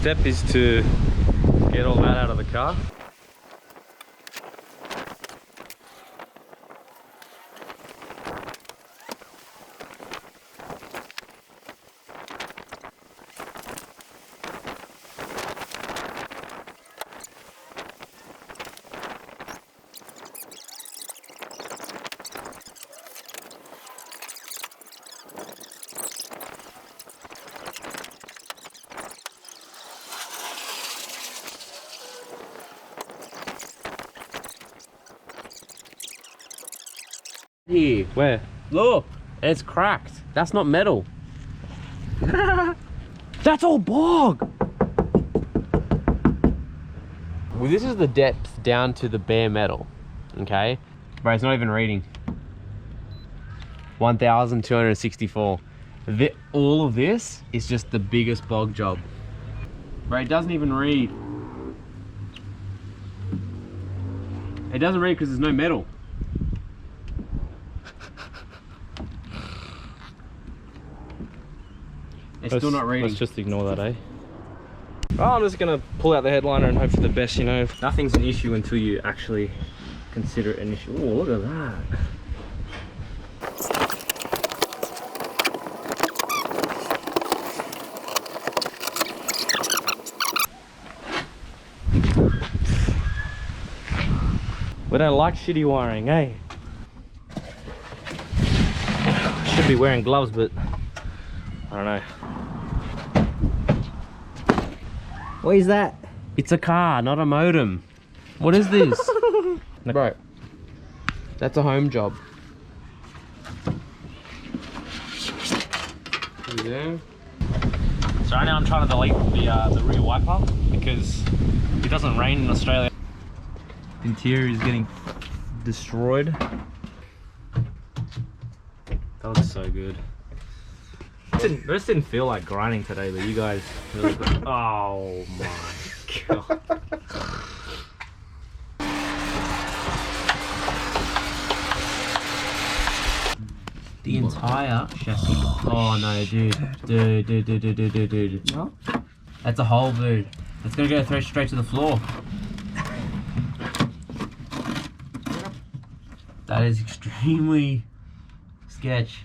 step is to get all that out of the car. Here, where? Look, it's cracked. That's not metal. That's all bog. Well, this is the depth down to the bare metal. Okay, bro, it's not even reading. 1,264. All of this is just the biggest bog job. Bro, it doesn't even read. It doesn't read because there's no metal. It's still not reading. Let's just ignore that, eh? Oh, I'm just gonna pull out the headliner and hope for the best, you know. Nothing's an issue until you actually consider it an issue. Oh, look at that. We don't like shitty wiring, eh? Should be wearing gloves, but I don't know. What is that? It's a car, not a modem. What is this? Bro, that's a home job. Yeah. So right now I'm trying to delete the rear wiper because it doesn't rain in Australia. Interior is getting destroyed. That looks so good. It just didn't feel like grinding today, but you guys really good. Oh my god. The entire chassis. Oh no, dude. No? That's a hole, dude. It's gonna go straight to the floor. That is extremely sketch.